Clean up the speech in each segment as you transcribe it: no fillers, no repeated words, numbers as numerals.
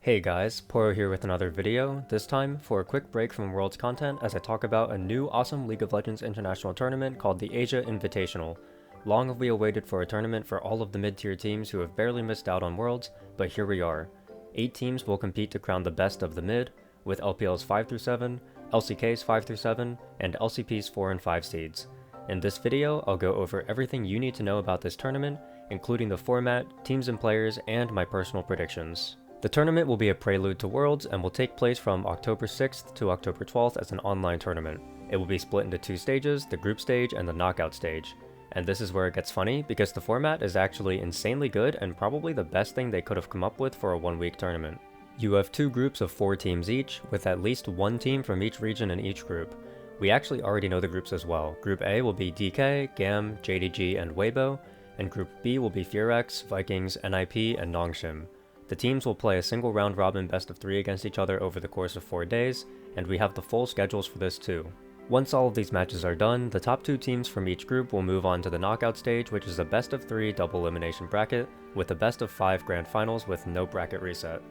Hey guys, Poro here with another video, this time for a quick break from Worlds content as I talk about a new awesome League of Legends international tournament called the Asia Invitational. Long have we awaited for a tournament for all of the mid-tier teams who have barely missed out on Worlds, but here we are. 8 teams will compete to crown the best of the mid, with LPL's 5 through 7, LCK's 5 through 7, and LCP's 4 and 5 seeds. In this video, I'll go over everything you need to know about this tournament, including the format, teams and players, and my personal predictions. The tournament will be a prelude to Worlds and will take place from October 6th to October 12th as an online tournament. It will be split into 2 stages, the group stage and the knockout stage. And this is where it gets funny, because the format is actually insanely good and probably the best thing they could have come up with for a 1-week tournament. You have 2 groups of 4 teams each, with at least 1 team from each region in each group. We actually already know the groups as well. Group A will be DK, GAM, JDG, and Weibo, and Group B will be FFXIV, Vikings, NIP, and Nongshim. The teams will play a single round robin best of 3 against each other over the course of 4 days, and we have the full schedules for this too. Once all of these matches are done, the top 2 teams from each group will move on to the knockout stage, which is a best of 3 double elimination bracket, with a best of 5 grand finals with no bracket reset.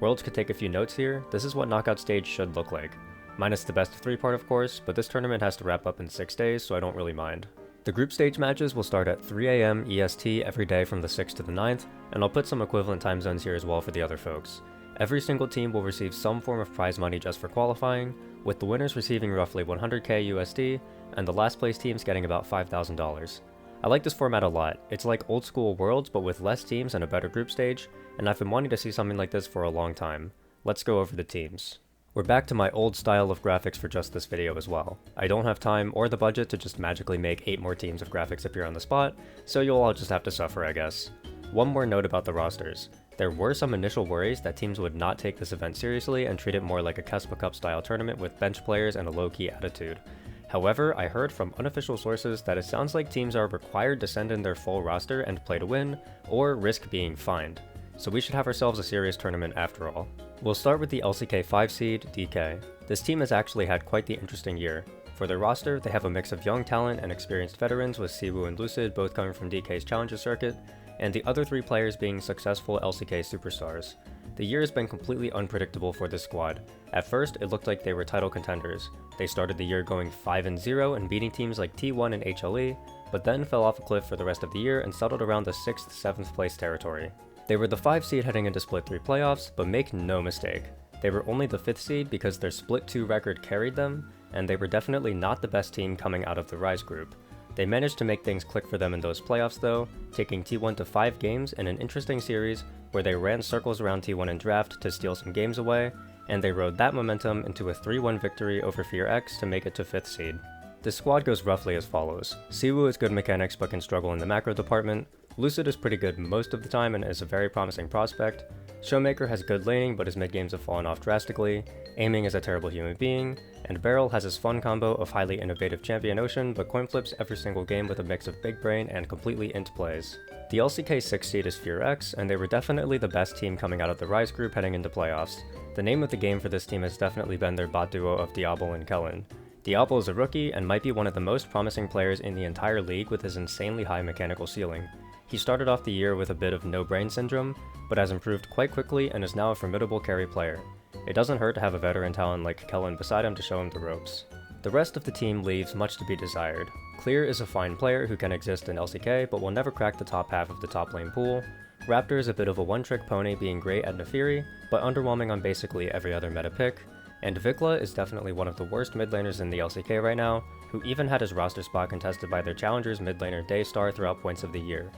Worlds could take a few notes here. This is what knockout stage should look like. Minus the best of 3 part of course, but this tournament has to wrap up in 6 days, so I don't really mind. The group stage matches will start at 3 AM EST every day from the 6th to the 9th, and I'll put some equivalent time zones here as well for the other folks. Every single team will receive some form of prize money just for qualifying, with the winners receiving roughly 100k USD, and the last place teams getting about $5,000. I like this format a lot. It's like old school Worlds but with less teams and a better group stage, and I've been wanting to see something like this for a long time. Let's go over the teams. We're back to my old style of graphics for just this video as well. I don't have time or the budget to just magically make 8 more teams of graphics appear on the spot, so you'll all just have to suffer, I guess. One more note about the rosters. There were some initial worries that teams would not take this event seriously and treat it more like a Kespa Cup style tournament with bench players and a low-key attitude. However, I heard from unofficial sources that it sounds like teams are required to send in their full roster and play to win, or risk being fined. So we should have ourselves a serious tournament after all. We'll start with the LCK 5 seed, DK. This team has actually had quite the interesting year. For their roster, they have a mix of young talent and experienced veterans with Siwu and Lucid both coming from DK's Challenger circuit, and the other 3 players being successful LCK superstars. The year has been completely unpredictable for this squad. At first, it looked like they were title contenders. They started the year going 5-0 and beating teams like T1 and HLE, but then fell off a cliff for the rest of the year and settled around the 6th, 7th place territory. They were the 5 seed heading into Split 3 playoffs, but make no mistake, they were only the 5th seed because their Split 2 record carried them, and they were definitely not the best team coming out of the Rise group. They managed to make things click for them in those playoffs though, taking T1 to 5 games in an interesting series where they ran circles around T1 in draft to steal some games away, and they rode that momentum into a 3-1 victory over FFXIV to make it to 5th seed. This squad goes roughly as follows. Siwu is good mechanics but can struggle in the macro department. Lucid is pretty good most of the time and is a very promising prospect. Showmaker has good laning but his mid games have fallen off drastically. Aiming is a terrible human being. And Beryl has his fun combo of highly innovative champion Ocean but coin flips every single game with a mix of big brain and completely int plays. The LCK 6 seed is FFXIV, and they were definitely the best team coming out of the Rise group heading into playoffs. The name of the game for this team has definitely been their bot duo of Diablo and Kellen. Diablo is a rookie and might be one of the most promising players in the entire league with his insanely high mechanical ceiling. He started off the year with a bit of no-brain syndrome, but has improved quite quickly and is now a formidable carry player. It doesn't hurt to have a veteran talent like Kellen beside him to show him the ropes. The rest of the team leaves much to be desired. Clear is a fine player who can exist in LCK but will never crack the top half of the top lane pool. Raptor is a bit of a one-trick pony, being great at Nefiri, but underwhelming on basically every other meta pick. And Vikla is definitely one of the worst mid laners in the LCK right now, who even had his roster spot contested by their challengers mid laner Daystar throughout points of the year.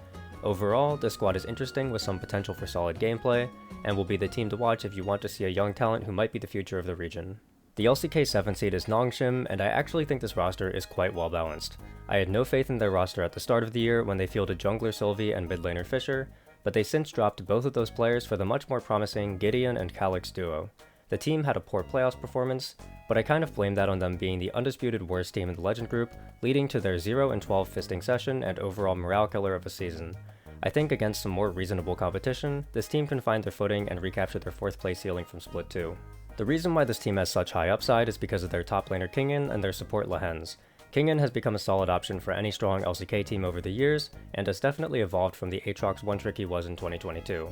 Overall, this squad is interesting with some potential for solid gameplay, and will be the team to watch if you want to see a young talent who might be the future of the region. The LCK 7 seed is Nongshim, and I actually think this roster is quite well balanced. I had no faith in their roster at the start of the year when they fielded jungler Sylvie and mid laner Fisher, but they since dropped both of those players for the much more promising Gideon and Calyx duo. The team had a poor playoffs performance, but I kind of blame that on them being the undisputed worst team in the Legend group, leading to their 0-12 fisting session and overall morale killer of a season. I think against some more reasonable competition, this team can find their footing and recapture their 4th place ceiling from Split 2. The reason why this team has such high upside is because of their top laner Kingen and their support Lehens. Kingen has become a solid option for any strong LCK team over the years, and has definitely evolved from the Aatrox one-trick he was in 2022.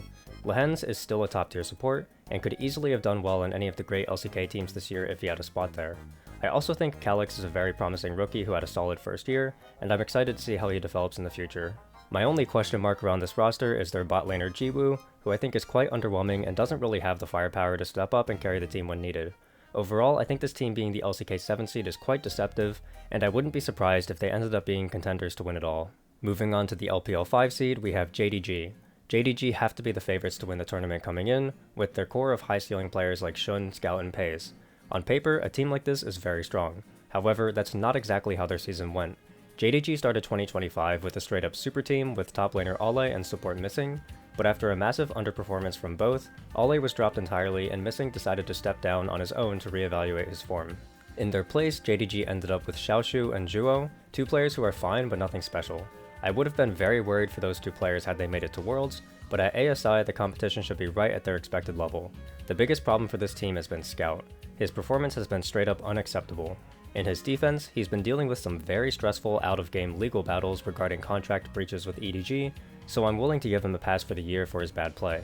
Lehens is still a top tier support, and could easily have done well in any of the great LCK teams this year if he had a spot there. I also think Calyx is a very promising rookie who had a solid first year, and I'm excited to see how he develops in the future. My only question mark around this roster is their bot laner Jiwoo, who I think is quite underwhelming and doesn't really have the firepower to step up and carry the team when needed. Overall, I think this team being the LCK 7 seed is quite deceptive, and I wouldn't be surprised if they ended up being contenders to win it all. Moving on to the LPL 5 seed, we have JDG. JDG have to be the favorites to win the tournament coming in, with their core of high ceiling players like Shun, Scout, and Paze. On paper, a team like this is very strong. However, that's not exactly how their season went. JDG started 2025 with a straight up super team with top laner Ale and support Missing, but after a massive underperformance from both, Ale was dropped entirely and Missing decided to step down on his own to reevaluate his form. In their place, JDG ended up with Xiaoshu and Zhuo, two players who are fine but nothing special. I would have been very worried for those two players had they made it to Worlds, but at ASI the competition should be right at their expected level. The biggest problem for this team has been Scout. His performance has been straight up unacceptable. In his defense, he's been dealing with some very stressful out-of-game legal battles regarding contract breaches with EDG, so I'm willing to give him a pass for the year for his bad play.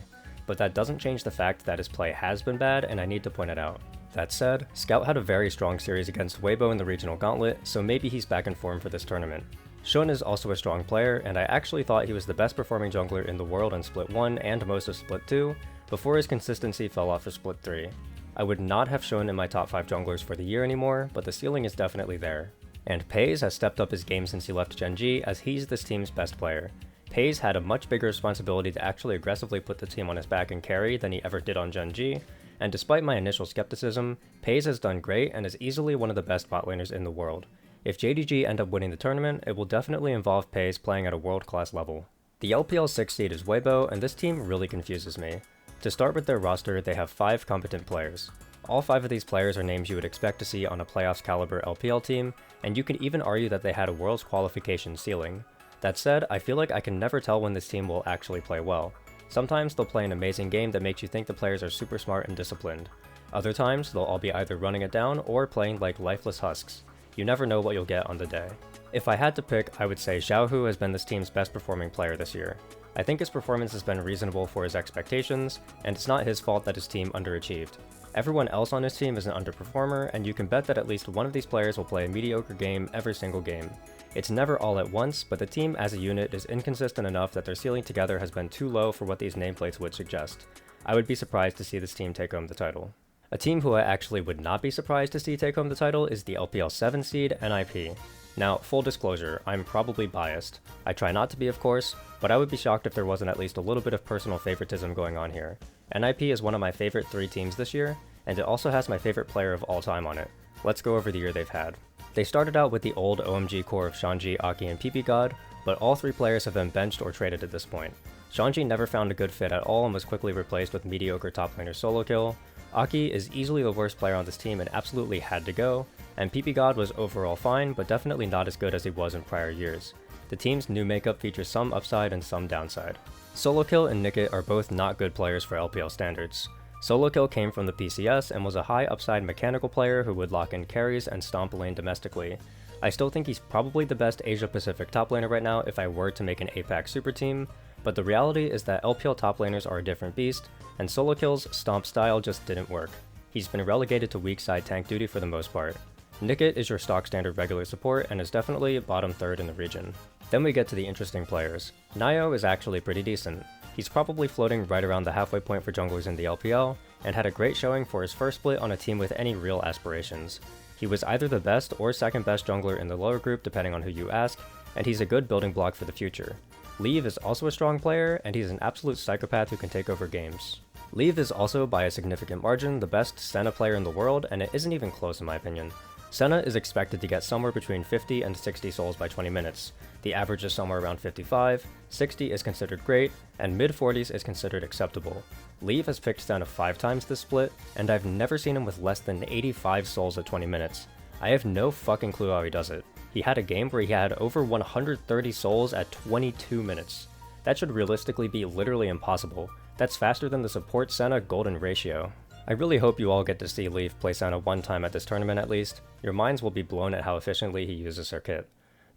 But that doesn't change the fact that his play has been bad and I need to point it out. That said, Scout had a very strong series against Weibo in the regional gauntlet, so maybe he's back in form for this tournament. Shun is also a strong player, and I actually thought he was the best performing jungler in the world in Split 1 and most of Split 2, before his consistency fell off for Split 3. I would not have Shun in my top 5 junglers for the year anymore, but the ceiling is definitely there. And Paze has stepped up his game since he left Gen G, as he's this team's best player. Paze had a much bigger responsibility to actually aggressively put the team on his back and carry than he ever did on Gen G, and despite my initial skepticism, Paze has done great and is easily one of the best bot laners in the world. If JDG end up winning the tournament, it will definitely involve Paze playing at a world-class level. The LPL 6 seed is Weibo, and this team really confuses me. To start with their roster, they have 5 competent players. All 5 of these players are names you would expect to see on a playoffs caliber LPL team, and you could even argue that they had a Worlds qualification ceiling. That said, I feel like I can never tell when this team will actually play well. Sometimes they'll play an amazing game that makes you think the players are super smart and disciplined. Other times, they'll all be either running it down or playing like lifeless husks. You never know what you'll get on the day. If I had to pick, I would say Xiaohu has been this team's best performing player this year. I think his performance has been reasonable for his expectations, and it's not his fault that his team underachieved. Everyone else on his team is an underperformer, and you can bet that at least one of these players will play a mediocre game every single game. It's never all at once, but the team as a unit is inconsistent enough that their ceiling together has been too low for what these nameplates would suggest. I would be surprised to see this team take home the title. A team who I actually would not be surprised to see take home the title is the LPL 7 seed NIP. Now, full disclosure, I'm probably biased. I try not to be, of course, but I would be shocked if there wasn't at least a little bit of personal favoritism going on here. NIP is one of my favorite 3 teams this year, and it also has my favorite player of all time on it. Let's go over the year they've had. They started out with the old OMG core of Shanji, Aki, and PP God, but all 3 players have been benched or traded at this point. Shanji never found a good fit at all and was quickly replaced with mediocre top laner solo kill. Aki is easily the worst player on this team and absolutely had to go, and PP God was overall fine, but definitely not as good as he was in prior years. The team's new makeup features some upside and some downside. Solo Kill and Nickit are both not good players for LPL standards. Solo Kill came from the PCS and was a high upside mechanical player who would lock in carries and stomp a lane domestically. I still think he's probably the best Asia Pacific top laner right now if I were to make an APAC super team, but the reality is that LPL top laners are a different beast, and Solo Kill's stomp style just didn't work. He's been relegated to weak side tank duty for the most part. Nickit is your stock standard regular support and is definitely bottom 3rd in the region. Then we get to the interesting players. Nio is actually pretty decent. He's probably floating right around the halfway point for junglers in the LPL, and had a great showing for his first split on a team with any real aspirations. He was either the best or second best jungler in the lower group depending on who you ask, and he's a good building block for the future. Leave is also a strong player, and he's an absolute psychopath who can take over games. Leave is also, by a significant margin, the best Senna player in the world, and it isn't even close in my opinion. Senna is expected to get somewhere between 50 and 60 souls by 20 minutes. The average is somewhere around 55, 60 is considered great, and mid-40s is considered acceptable. Leave has picked Senna 5 times this split, and I've never seen him with less than 85 souls at 20 minutes. I have no fucking clue how he does it. He had a game where he had over 130 souls at 22 minutes. That should realistically be literally impossible. That's faster than the support Senna golden ratio. I really hope you all get to see Leaf play Senna one time at this tournament at least. Your minds will be blown at how efficiently he uses her kit.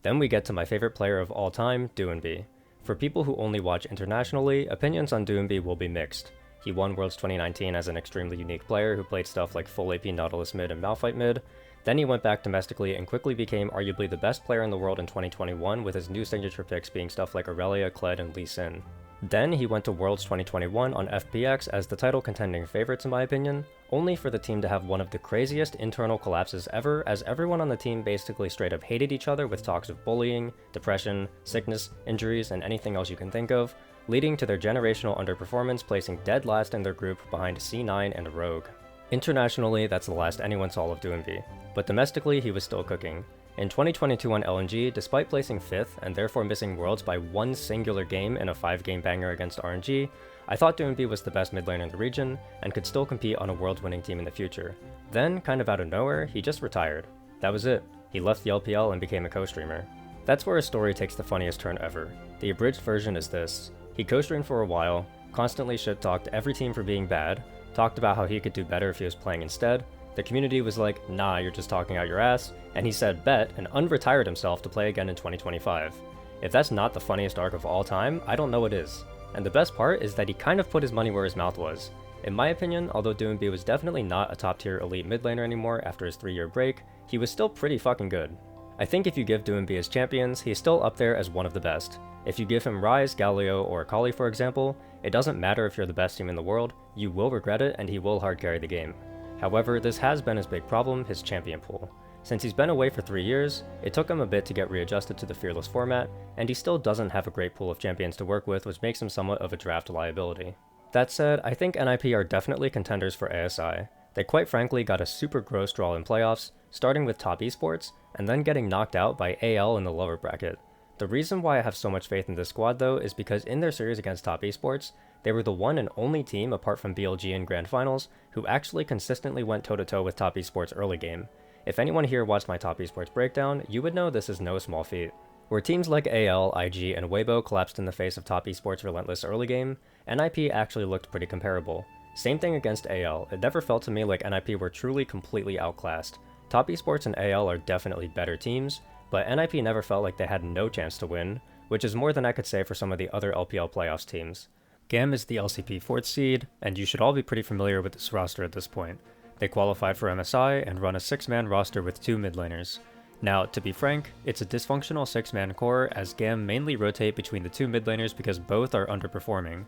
Then we get to my favorite player of all time, Doinb. For people who only watch internationally, opinions on Doomby will be mixed. He won Worlds 2019 as an extremely unique player who played stuff like full AP Nautilus mid and Malphite mid. Then he went back domestically and quickly became arguably the best player in the world in 2021, with his new signature picks being stuff like Aurelia, Kled, and Lee Sin. Then he went to Worlds 2021 on FPX as the title contending favorites in my opinion, only for the team to have one of the craziest internal collapses ever, as everyone on the team basically straight up hated each other with talks of bullying, depression, sickness, injuries, and anything else you can think of, leading to their generational underperformance, placing dead last in their group behind C9 and Rogue. Internationally, that's the last anyone saw of Doomby, but domestically he was still cooking. In 2022 on LNG, despite placing 5th and therefore missing Worlds by one singular game in a 5-game banger against RNG, I thought Doomby was the best mid laner in the region and could still compete on a Worlds winning team in the future. Then, kind of out of nowhere, he just retired. That was it. He left the LPL and became a co-streamer. That's where his story takes the funniest turn ever. The abridged version is this. He co-streamed for a while, constantly shit-talked every team for being bad, talked about how he could do better if he was playing instead. The community was like, nah, you're just talking out your ass, and he said bet and unretired himself to play again in 2025. If that's not the funniest arc of all time, I don't know what is. And the best part is that he kind of put his money where his mouth was. In my opinion, although Doomby was definitely not a top tier elite mid laner anymore after his 3-year break, he was still pretty fucking good. I think if you give Doomby his champions, he's still up there as one of the best. If you give him Ryze, Galio, or Akali for example, it doesn't matter if you're the best team in the world, you will regret it and he will hard carry the game. However, this has been his big problem, his champion pool. Since he's been away for 3 years, it took him a bit to get readjusted to the Fearless format, and he still doesn't have a great pool of champions to work with, which makes him somewhat of a draft liability. That said, I think NIP are definitely contenders for ASI. They quite frankly got a super gross draw in playoffs, starting with top esports, and then getting knocked out by AL in the lower bracket. The reason why I have so much faith in this squad though is because in their series against top esports, they were the one and only team apart from BLG in Grand Finals who actually consistently went toe-to-toe with top esports early game. If anyone here watched my top esports breakdown, you would know this is no small feat. Where teams like AL, IG, and Weibo collapsed in the face of top esports relentless early game, NIP actually looked pretty comparable. Same thing against AL, it never felt to me like NIP were truly completely outclassed. Top esports and AL are definitely better teams, but NIP never felt like they had no chance to win, which is more than I could say for some of the other LPL playoffs teams. GAM is the LCP 4th seed, and you should all be pretty familiar with this roster at this point. They qualified for MSI and run a 6-man roster with 2 mid laners. Now, to be frank, it's a dysfunctional 6-man core as GAM mainly rotate between the 2 mid laners because both are underperforming.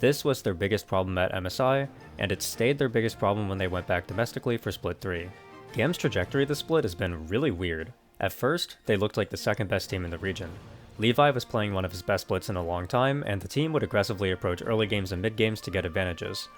This was their biggest problem at MSI, and it stayed their biggest problem when they went back domestically for Split 3. GAM's trajectory this split has been really weird. At first, they looked like the second best team in the region. Levi was playing one of his best splits in a long time, and the team would aggressively approach early games and mid games to get advantages.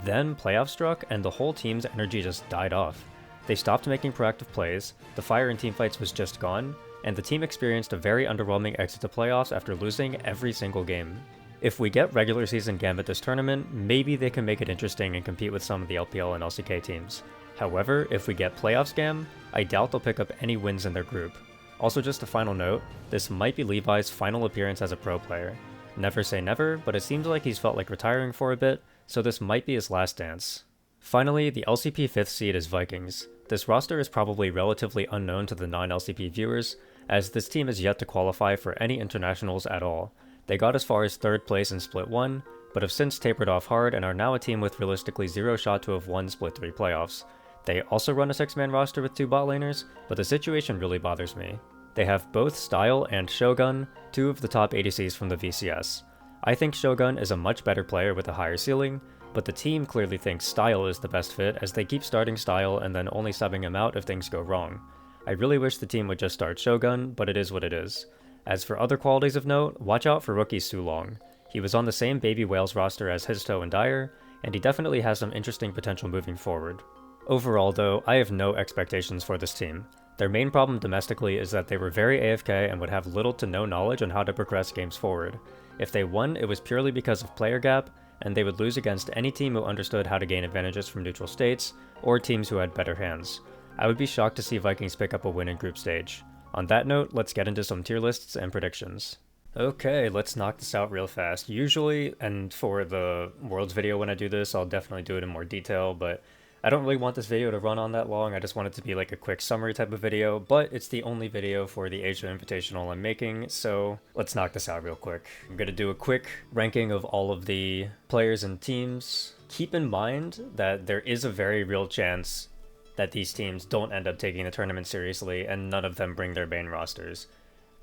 Then playoffs struck, and the whole team's energy just died off. They stopped making proactive plays, the fire in teamfights was just gone, and the team experienced a very underwhelming exit to playoffs after losing every single game. If we get regular season GAM at this tournament, maybe they can make it interesting and compete with some of the LPL and LCK teams. However, if we get playoffs GAM, I doubt they'll pick up any wins in their group. Also, just a final note, this might be Levi's final appearance as a pro player. Never say never, but it seems like he's felt like retiring for a bit, so this might be his last dance. Finally, the LCP 5th seed is Vikings. This roster is probably relatively unknown to the non-LCP viewers, as this team is yet to qualify for any internationals at all. They got as far as 3rd place in Split 1, but have since tapered off hard and are now a team with realistically 0 shot to have won Split 3 playoffs. They also run a 6-man roster with 2 bot laners, but the situation really bothers me. They have both Style and Shogun, 2 of the top ADCs from the VCS. I think Shogun is a much better player with a higher ceiling, but the team clearly thinks Style is the best fit as they keep starting Style and then only subbing him out if things go wrong. I really wish the team would just start Shogun, but it is what it is. As for other qualities of note, watch out for rookie Sulong. He was on the same Baby Whales roster as Histo and Dyer, and he definitely has some interesting potential moving forward. Overall though, I have no expectations for this team. Their main problem domestically is that they were very AFK and would have little to no knowledge on how to progress games forward. If they won, it was purely because of player gap, and they would lose against any team who understood how to gain advantages from neutral states, or teams who had better hands. I would be shocked to see Vikings pick up a win in group stage. On that note, let's get into some tier lists and predictions. Okay, let's knock this out real fast. Usually, and for the Worlds video when I do this, I'll definitely do it in more detail, but I don't really want this video to run on that long, I just want it to be like a quick summary type of video, but it's the only video for the Asia Invitational I'm making, so let's knock this out real quick. I'm gonna do a quick ranking of all of the players and teams. Keep in mind that there is a very real chance that these teams don't end up taking the tournament seriously and none of them bring their main rosters.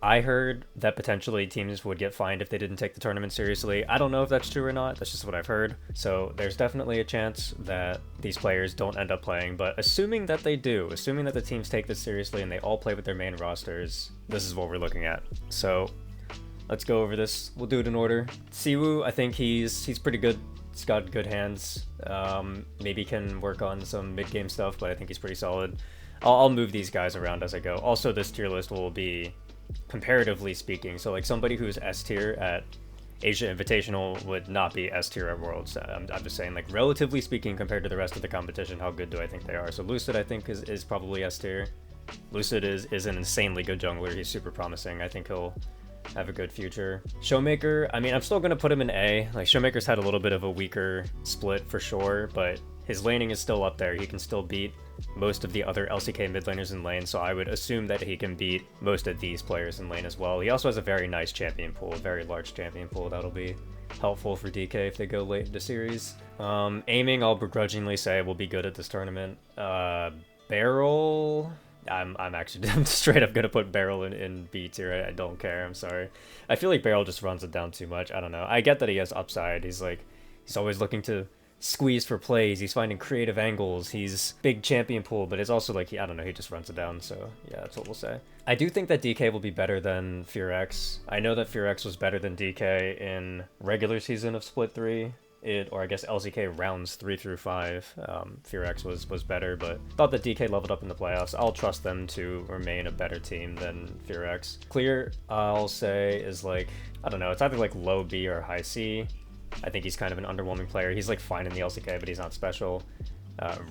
I heard that potentially teams would get fined if they didn't take the tournament seriously. I don't know if that's true or not, that's just what I've heard. So there's definitely a chance that these players don't end up playing, but assuming that they do, assuming that the teams take this seriously and they all play with their main rosters, this is what we're looking at. So let's go over this. We'll do it in order. Siwoo, I think he's pretty good. He's got good hands. Maybe can work on some mid-game stuff, but I think he's pretty solid. I'll move these guys around as I go. Also, this tier list will be comparatively speaking, so like somebody who's S tier at Asia Invitational would not be S tier at Worlds. I'm just saying, like, relatively speaking compared to the rest of the competition, how good do I think they are? So Lucid, I think, is probably S tier. Lucid is an insanely good jungler. He's super promising. I think he'll have a good future. Showmaker, I mean, I'm still gonna put him in A. Like, Showmaker's had a little bit of a weaker split for sure, but his laning is still up there. He can still beat most of the other LCK mid laners in lane, so I would assume that he can beat most of these players in lane as well. He also has a very nice champion pool, a very large champion pool. That'll be helpful for DK if they go late into series. Aiming, I'll begrudgingly say, will be good at this tournament. Barrel, I'm actually I'm straight up gonna put Barrel in B tier. I don't care, I'm sorry. I feel like Barrel just runs it down too much. I don't know. I get that he has upside. He's always looking to squeeze for plays, he's finding creative angles, he's big champion pool, but it's also like, I don't know, he just runs it down, so yeah, that's what we'll say. I do think that DK will be better than FFXIV. I know that FFXIV was better than DK in regular season of Split 3, or I guess LCK rounds 3 through 5. FFXIV was better, but thought that DK leveled up in the playoffs. I'll trust them to remain a better team than FFXIV. Clear, I'll say, is like, I don't know, it's either like low B or high C. I think he's kind of an underwhelming player. He's like fine in the LCK, but he's not special.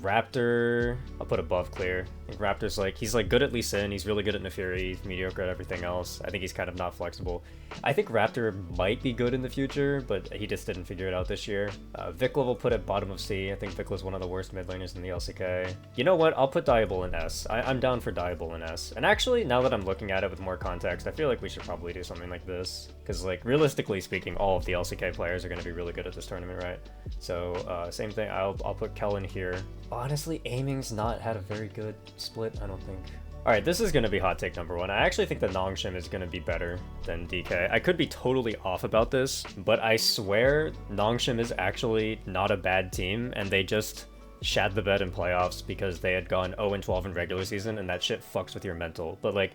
Raptor, I'll put above Clear. I think Raptor's like, he's like good at Lee Sin, he's really good at Nefiri, he's mediocre at everything else. I think he's kind of not flexible. I think Raptor might be good in the future, but he just didn't figure it out this year. Vikla will put at bottom of C. I think Vikla's one of the worst mid laners in the LCK. You know what, I'll put Diable in S. I'm down for Diable in S. And actually, now that I'm looking at it with more context, I feel like we should probably do something like this. Because like, realistically speaking, all of the LCK players are going to be really good at this tournament, right? So, same thing, I'll put Kellen here. Honestly, Aiming's not had a very good split, I don't think. Alright, this is going to be hot take number 1. I actually think that Nongshim is going to be better than DK. I could be totally off about this, but I swear Nongshim is actually not a bad team, and they just shat the bed in playoffs because they had gone 0-12 in regular season, and that shit fucks with your mental. But like,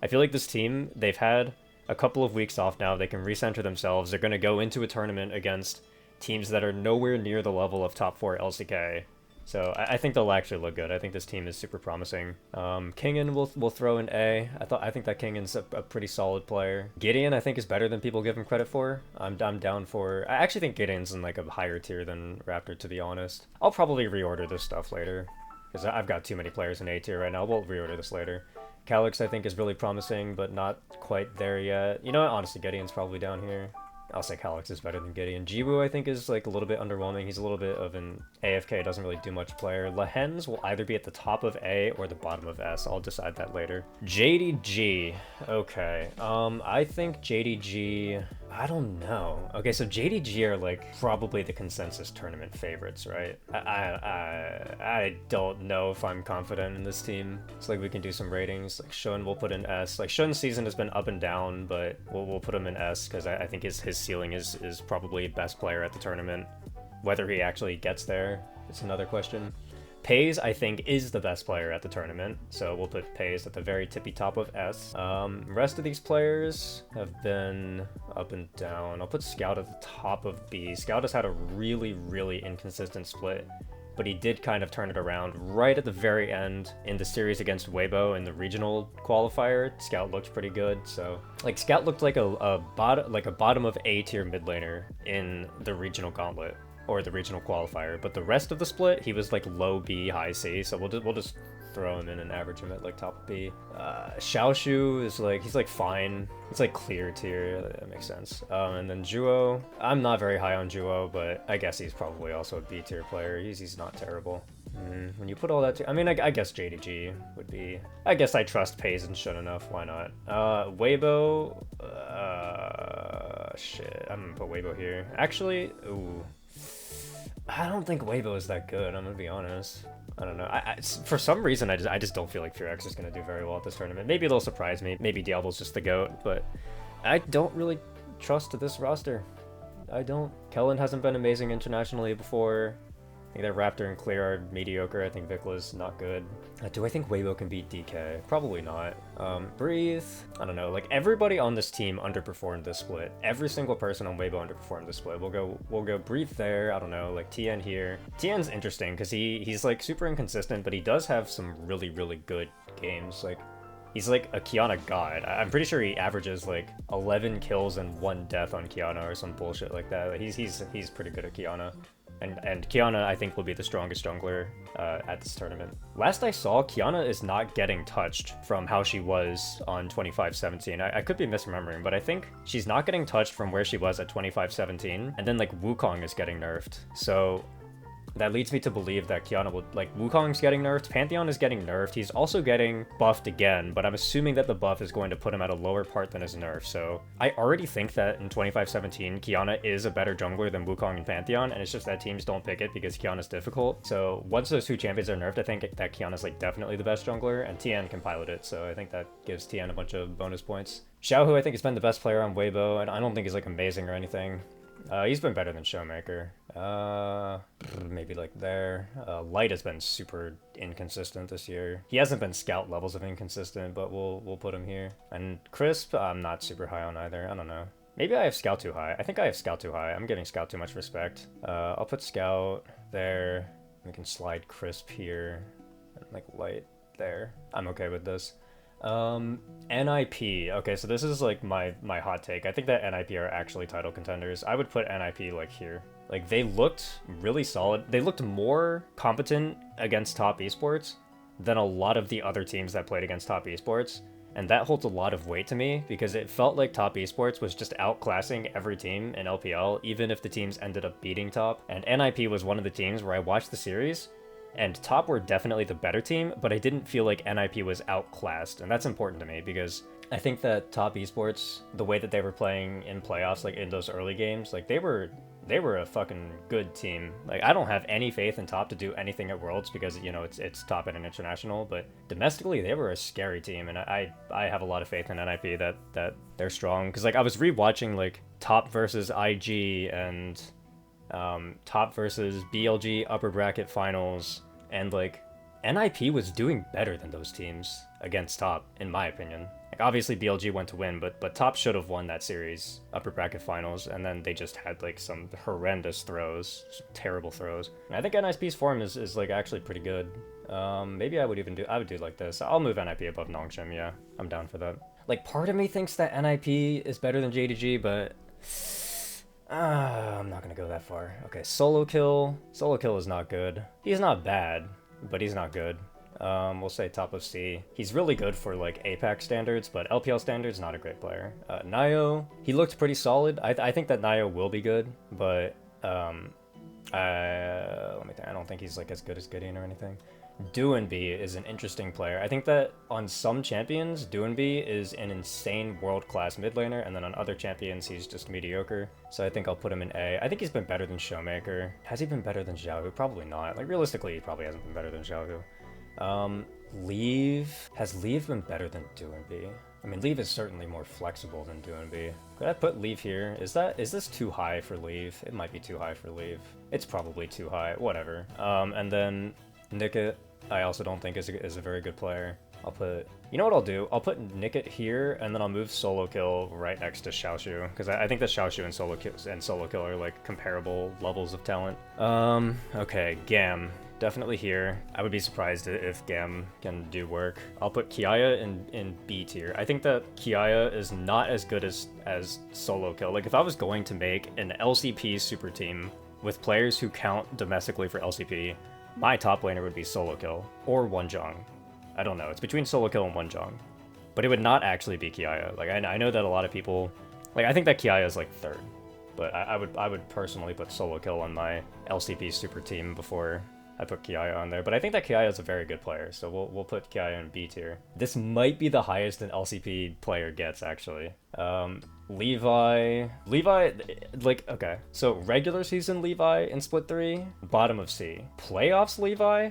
I feel like this team, they've had a couple of weeks off now, they can recenter themselves, they're going to go into a tournament against teams that are nowhere near the level of top 4 LCK. So I think they'll actually look good. I think this team is super promising. Kingen will throw in A. I think that Kingen's a pretty solid player. Gideon I think is better than people give him credit for. I'm down for. I actually think Gideon's in like a higher tier than Raptor, to be honest. I'll probably reorder this stuff later because I've got too many players in A tier right now. We'll reorder this later. Calyx I think is really promising, but not quite there yet. You know what? Honestly, Gideon's probably down here. I'll say Calyx is better than Gideon. Jiwoo I think is like a little bit underwhelming. He's a little bit of an AFK, doesn't really do much player. Lahens will either be at the top of A or the bottom of S. I'll decide that later. JDG. Okay. I think JDG, I don't know. Okay, so JDG are like probably the consensus tournament favorites, right? I don't know if I'm confident in this team. It's like we can do some ratings. Like Shun will put in S. Like Shun's season has been up and down, but we'll put him in S because I think his ceiling is probably best player at the tournament. Whether he actually gets there, it's another question. Pays, I think, is the best player at the tournament, so we'll put Pays at the very tippy top of S. Rest of these players have been up and down. I'll put Scout at the top of B. Scout has had a really, really inconsistent split, but he did kind of turn it around right at the very end in the series against Weibo in the regional qualifier. Scout looked pretty good, so like Scout looked like a bottom of A tier mid laner in the regional gauntlet or the regional qualifier, but the rest of the split he was like low B high C, so we'll just throw him in and average him at like top B. Xiaoshu is like, he's like fine. It's like clear tier, that makes sense. And then Juo, I'm not very high on Juo, but I guess he's probably also a B tier player. He's not terrible. When you put all that I mean, I guess JDG would be... I guess I trust Pays and Shun enough, why not? Weibo... shit, I'm gonna put Weibo here. Actually, ooh. I don't think Weibo is that good, I'm gonna be honest. I don't know. For some reason, I just don't feel like FFXIV is gonna do very well at this tournament. Maybe they'll surprise me. Maybe Diablo's just the GOAT, but I don't really trust this roster. I don't. Kellen hasn't been amazing internationally before. I think that Raptor and Clear are mediocre. I think Vicla's not good. Do I think Weibo can beat DK? Probably not. Breathe. I don't know. Like, everybody on this team underperformed this split. Every single person on Weibo underperformed this split. We'll go Breathe there. I don't know. Like TN here. TN's interesting because he's like super inconsistent, but he does have some really, really good games. Like, he's like a Qiyana god. I'm pretty sure he averages like 11 kills and 1 death on Qiyana or some bullshit like that. Like, he's pretty good at Qiyana. And Qiyana, I think, will be the strongest jungler at this tournament. Last I saw, Qiyana is not getting touched from how she was on 25-17. I could be misremembering, but I think she's not getting touched from where she was at 25-17. And then, like, Wukong is getting nerfed. So that leads me to believe that Qiyana will, like, Wukong's getting nerfed, Pantheon is getting nerfed, he's also getting buffed again, but I'm assuming that the buff is going to put him at a lower part than his nerf, so I already think that in 25-17, Qiyana is a better jungler than Wukong and Pantheon, and it's just that teams don't pick it because Qiyana's difficult, so once those two champions are nerfed, I think that Qiyana's, like, definitely the best jungler, and Tien can pilot it, so I think that gives Tien a bunch of bonus points. Xiaohu, I think, has been the best player on Weibo, and I don't think he's, like, amazing or anything. He's been better than Showmaker. Maybe like there. Light has been super inconsistent this year. He hasn't been Scout levels of inconsistent, but we'll put him here. And Crisp, I'm not super high on either. I don't know. Maybe I have Scout too high. I think I have Scout too high. I'm giving Scout too much respect. I'll put Scout there. We can slide Crisp here. And like Light there. I'm okay with this. NIP. Okay, so this is like my hot take. I think that NIP are actually title contenders. I would put NIP like here. Like, they looked really solid. They looked more competent against top esports than a lot of the other teams that played against top esports. And that holds a lot of weight to me because it felt like top esports was just outclassing every team in LPL, even if the teams ended up beating top. And NIP was one of the teams where I watched the series and top were definitely the better team, but I didn't feel like NIP was outclassed, and that's important to me because I think that top esports, the way that they were playing in playoffs, like in those early games, like they were a fucking good team. Like, I don't have any faith in top to do anything at Worlds because, you know, it's top at an international, but domestically they were a scary team, and I have a lot of faith in NIP that they're strong because, like, I was rewatching like top versus IG and top versus BLG upper bracket finals, and like NIP was doing better than those teams against top, in my opinion. Like, obviously BLG went to win, but top should have won that series, upper bracket finals, and then they just had like some horrendous throws, some terrible throws. And I think NIP's form is like actually pretty good. Maybe I would do like this. I'll move NIP above Nongshim, yeah. I'm down for that. Like, part of me thinks that NIP is better than JDG, but I'm not gonna go that far. Okay, Solo Kill. Solo Kill is not good. He's not bad, but he's not good. We'll say top of C. He's really good for like APAC standards, but LPL standards, not a great player. Nio, he looked pretty solid. I think that Nio will be good, but let me think. I don't think he's like as good as Gideon or anything. Duanby is an interesting player. I think that on some champions, Duanby is an insane world-class mid laner, and then on other champions, he's just mediocre. So I think I'll put him in A. I think he's been better than Showmaker. Has he been better than Xiaohu? Probably not. Like, realistically, he probably hasn't been better than Xiaohu. Leave. Has Leave been better than Duanby? I mean, Leave is certainly more flexible than Duanby. Could I put Leave here? Is this too high for Leave? It might be too high for Leave. It's probably too high. Whatever. And then Nickit, I also don't think is a very good player. I'll put... You know what I'll do? I'll put Nickit here, and then I'll move Solo Kill right next to Xiaoshu, because I think that Xiaoshu and Solo Kill are, like, comparable levels of talent. Okay, Gam. Definitely here. I would be surprised if Gam can do work. I'll put Kiaya in B tier. I think that Kiaya is not as good as Solo Kill. Like, if I was going to make an LCP super team with players who count domestically for LCP, my top laner would be Solo Kill, or Wonjong. I don't know, it's between Solo Kill and Wonjong. But it would not actually be Kiaya. Like, I know that a lot of people... Like, I think that Kiaya is, like, third. But I would personally put Solo Kill on my LCP super team before I put Kiaya on there, but I think that Kiaya is a very good player, so we'll put Kiaya in B tier. This might be the highest an LCP player gets, actually. Levi, like, okay, so regular season Levi in Split 3, bottom of C. Playoffs Levi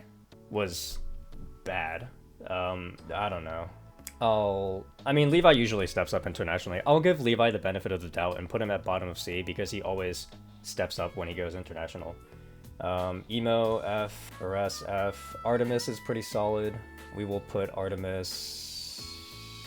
was bad. I don't know. I mean, Levi usually steps up internationally. I'll give Levi the benefit of the doubt and put him at bottom of C because he always steps up when he goes international. Emo, F, Ares, F. Artemis is pretty solid. We will put Artemis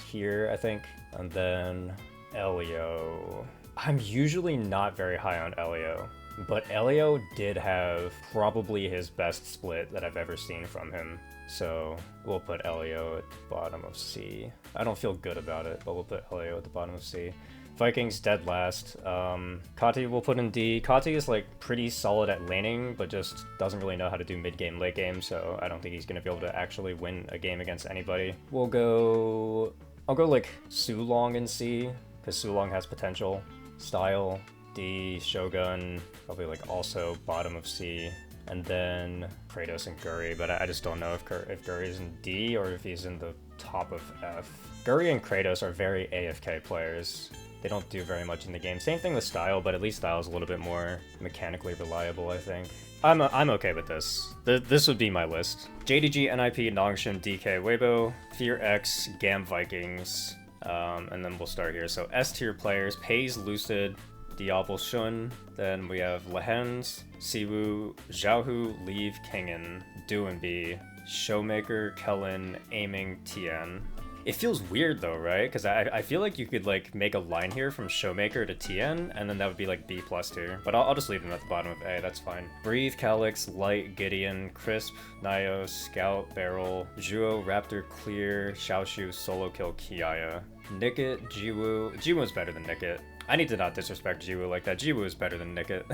here, I think. And then Elio. I'm usually not very high on Elio, but Elio did have probably his best split that I've ever seen from him. So we'll put Elio at the bottom of C. I don't feel good about it, but we'll put Elio at the bottom of C. Vikings dead last. Kati we'll put in D. Kati is like pretty solid at laning, but just doesn't really know how to do mid game, late game, so I don't think he's gonna be able to actually win a game against anybody. I'll go like Sulong in C, because Sulong has potential. Style, D, Shogun, probably like also bottom of C. And then Kratos and Guri, but I just don't know if Guri is in D or if he's in the top of F. Guri and Kratos are very AFK players. They don't do very much in the game. Same thing with Style, but at least Style is a little bit more mechanically reliable, I think. I'm okay with this. This would be my list. JDG, NIP, Nongshim, DK, Weibo, Fear X, Gam Vikings, and then we'll start here. So S tier players, Pays, Lucid, Diablo Shun, then we have Lehens, Siwu, Xiaohu, Leave, Kingen, Duanbi, Showmaker, Kellen, Aiming, Tien. It feels weird though, right? Because I feel like you could like make a line here from Showmaker to Tien, and then that would be like B+ tier. But I'll just leave them at the bottom of A, that's fine. Breathe, Calyx, Light, Gideon, Crisp, Nio, Scout, Barrel, Zhuo, Raptor, Clear, Xiaoshu, Solo Kill, Kiaya. Nickit, Jiwoo. Jiwoo's better than Nickit. I need to not disrespect Jiwoo like that. Jiwoo is better than Nickit.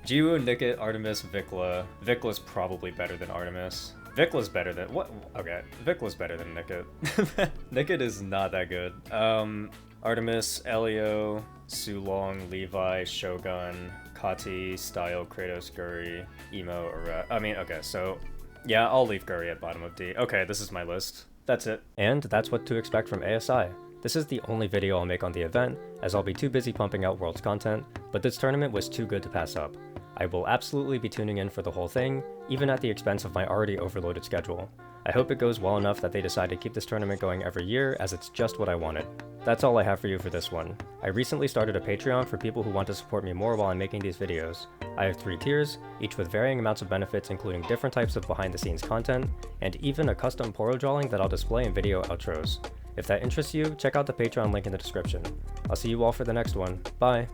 Jiwoo, Nickit, Artemis, Vikla. Vikla's probably better than Artemis. Vikla's better than... what? Okay, Vikla's better than Nickit. Nickit is not that good. Artemis, Elio, Sulong, Levi, Shogun, Kati, Style, Kratos, Guri, Emo, okay, so... yeah, I'll leave Guri at bottom of D. Okay, this is my list. That's it. And that's what to expect from ASI. This is the only video I'll make on the event, as I'll be too busy pumping out Worlds content, but this tournament was too good to pass up. I will absolutely be tuning in for the whole thing, even at the expense of my already overloaded schedule. I hope it goes well enough that they decide to keep this tournament going every year, as it's just what I wanted. That's all I have for you for this one. I recently started a Patreon for people who want to support me more while I'm making these videos. I have 3 tiers, each with varying amounts of benefits including different types of behind the scenes content, and even a custom Poro drawing that I'll display in video outros. If that interests you, check out the Patreon link in the description. I'll see you all for the next one. Bye!